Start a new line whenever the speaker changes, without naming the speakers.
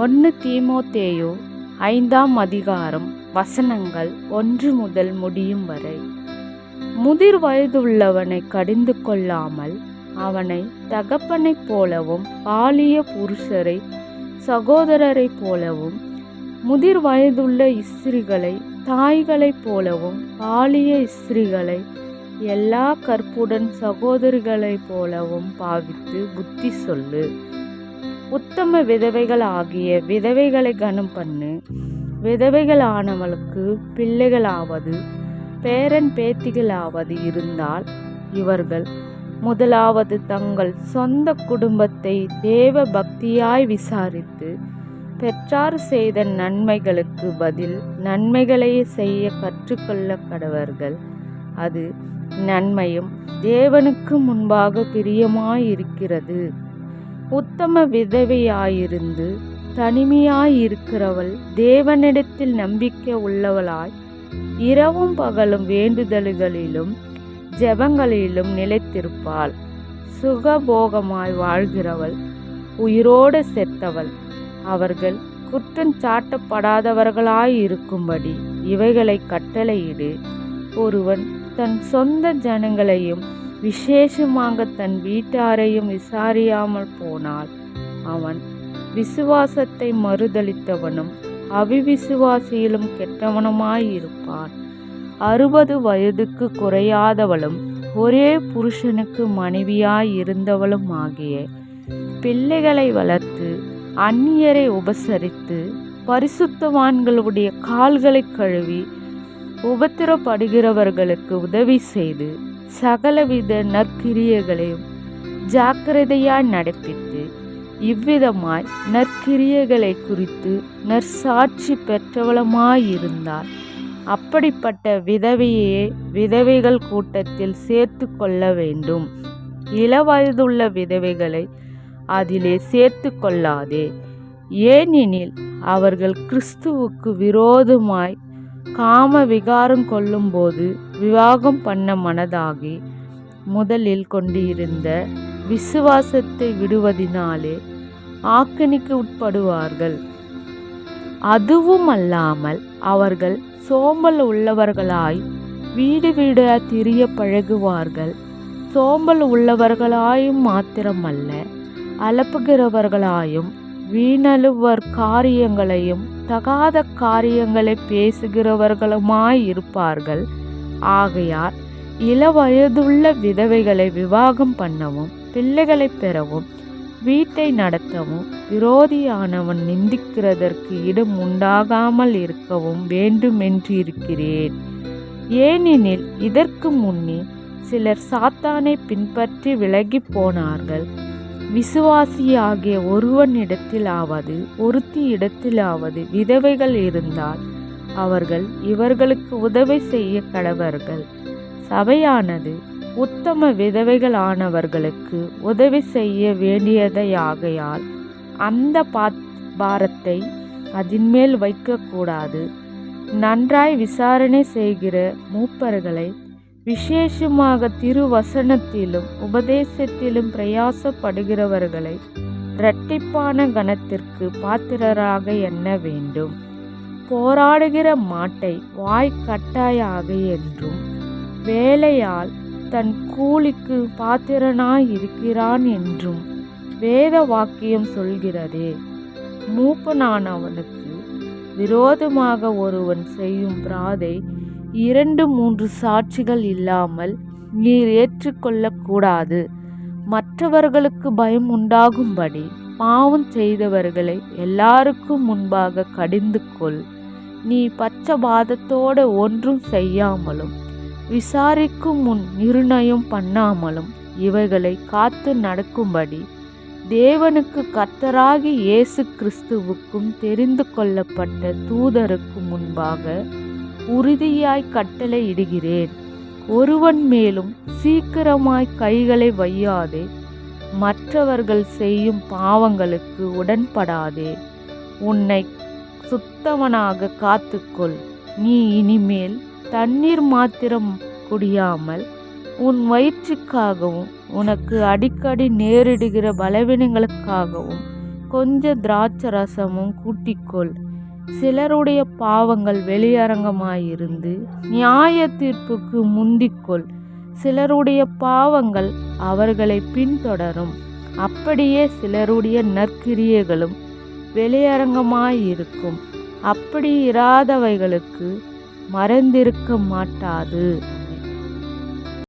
1 தீமோத்தேயு 5ஆம் அதிகாரம் வசனங்கள் 1 முதல் முடியும் வரை. முதிர் வயதுள்ளவனை கடிந்து கொள்ளாமல் அவனை தகப்பனைப் போலவும் பாலிய புருஷரை சகோதரரைப் போலவும், முதிர் வயதுள்ள ஸ்திரீகளை தாய்களைப் போலவும், பாலிய ஸ்திரீகளை எல்லா கற்புடன் சகோதரிகளைப் போலவும் பாவித்து புத்தி சொல்லு. உத்தம விதவைகள் ஆகிய விதவைகளை கனம் பண்ணு. விதவைகளானவளுக்கு பிள்ளைகளாவது பேரன் பேத்திகளாவது இருந்தால் இவர்கள் முதலாவது தங்கள் சொந்த குடும்பத்தை தேவ பக்தியாய் விசாரித்து பெற்றார் செய்த நன்மைகளுக்கு பதில் நன்மைகளையே செய்ய கற்றுக்கொள்ள கடவர்கள். அது நன்மையும் தேவனுக்கு முன்பாக பிரியமாயிருக்கிறது. உத்தம விதவையாயிருந்து தனிமையாயிருக்கிறவள் தேவனிடத்தில் நம்பிக்கை உள்ளவளாய் இரவும் பகலும் வேண்டுதல்களிலும் ஜெபங்களிலும் நிலைத்திருப்பாள். சுகபோகமாய் வாழ்கிறவள் உயிரோடு செத்தவள். அவர்கள் குற்றஞ்சாட்டப்படாதவர்களாயிருக்கும்படி இவைகளை கட்டளையிடு. ஒருவன் தன் சொந்த ஜனங்களையும் விசேஷமாக தன் வீட்டாரையும் விசாரியாமல் போனால் அவன் விசுவாசத்தை மறுதலித்தவனும் அவிவிசுவாசியிலும் கெட்டவனுமாயிருப்பான். 60 வயதுக்கு குறையாதவளும் ஒரே புருஷனுக்கு மனைவியாயிருந்தவளும் ஆகிய பிள்ளைகளை வளர்த்து அந்நியரை உபசரித்து பரிசுத்தவான்களுடைய கால்களை கழுவி உபத்திரப்படுகிறவர்களுக்கு உதவி செய்து சகலவித நற்கிரியைகளையும் ஜாக்கிரதையாய் நடப்பித்து இவ்விதமாய் நற்கிரியைகளை குறித்து நற்சாட்சி பெற்றவளமாயிருந்தார். அப்படிப்பட்ட விதவையே விதவைகள் கூட்டத்தில் சேர்த்து கொள்ள வேண்டும். இளவயதுள்ள விதவைகளை அதிலே சேர்த்து கொள்ளாதே. ஏனெனில் அவர்கள் கிறிஸ்துவுக்கு விரோதமாய் காம விகாரம் கொள்ளும்போது விவாகம் பண்ண மனதாகி முதலில் கொண்டிருந்த விசுவாசத்தை விடுவதினாலே ஆக்கினைக்கு உட்படுவார்கள். அதுவும் அல்லாமல் அவர்கள் சோம்பல் உள்ளவர்களாய் வீடு வீடாய் திரிய பழகுவார்கள். சோம்பல் உள்ளவர்களாயும் மாத்திரமல்ல, அலப்புகிறவர்களாயும் வீணழுவர் காரியங்களையும் தகாத காரியங்களை பேசுகிறவர்களுமாயிருப்பார்கள். ஆகையால் இளவயதுள்ள விதவைகளை விவாகம் பண்ணவும் பிள்ளைகளை பெறவும் வீட்டை நடத்தவும் விரோதியானவன் நிந்திக்கிறதற்கு இடம் உண்டாகாமல் இருக்கவும் வேண்டுமென்றிருக்கிறேன். ஏனெனில் இதற்கு முன்னே சிலர் சாத்தானை பின்பற்றி விலகி போனார்கள். விசுவாசியாகிய ஒருவனிடத்திலாவது ஒருத்தி இடத்திலாவது விதவைகள் இருந்தால் அவர்கள் இவர்களுக்கு உதவி செய்ய கடவர்கள். சபையானது உத்தம விதவைகளானவர்களுக்கு உதவி செய்ய வேண்டியதையாகையால் அந்த பாரத்தை அதின்மேல் வைக்கக்கூடாது. நன்றாய் விசாரணை செய்கிற மூப்பர்களை விசேஷமாக திருவசனத்திலும் உபதேசத்திலும் பிரயாசப்படுகிறவர்களை இரட்டிப்பான கனத்திற்கு பாத்திரராக எண்ண வேண்டும். போராடுகிற மாட்டை வாய்க்கட்டாயாக என்றும் வேலையால் தன் கூலிக்கு பாத்திரனாயிருக்கிறான் என்றும் வேத வாக்கியம் சொல்கிறதே. மூப்பனானவனுக்கு விரோதமாக ஒருவன் செய்யும் பிராதை 2-3 சாட்சிகள் இல்லாமல் நீர் ஏற்றுக்கொள்ளக்கூடாது. மற்றவர்களுக்கு பயம் உண்டாகும்படி பாவம் செய்தவர்களை எல்லாருக்கும் முன்பாக கடிந்து கொள். நீ பட்சபாதத்தோடு ஒன்றும் செய்யாமலும் விசாரிக்கும் முன் நிர்ணயம் பண்ணாமலும் இவைகளை காத்து நடக்கும்படி தேவனுக்கு கர்த்தராகி இயேசு கிறிஸ்துவுக்கும் தெரிந்து கொள்ளப்பட்ட தூதருக்கு முன்பாக உறுதியாய் கட்டளையிடுகிறேன். ஒருவன் மேலும் சீக்கிரமாய் கைகளை வையாதே. மற்றவர்கள் செய்யும் பாவங்களுக்கு உடன்படாதே. உன்னை சுத்தவனாக காத்துக்கொள். நீ இனிமேல் தண்ணீர் மாத்திரம் குடியாமல் உன் வயிற்றுக்காகவும் உனக்கு அடிக்கடி நேரிடுகிற பலவீனங்களுக்காகவும் கொஞ்சம் திராட்சை ரசமும் கூட்டிக்கொள். சிலருடைய பாவங்கள் வெளியரங்கமாயிருந்து நியாய தீர்ப்புக்கு முந்திக்கொள். சிலருடைய பாவங்கள் அவர்களை பின்தொடரும். அப்படியே சிலருடைய நற்கிரியைகளும் வெளியரங்கமாயிருக்கும். அப்படி இராதவைகளுக்கு மறந்திருக்க மாட்டாது.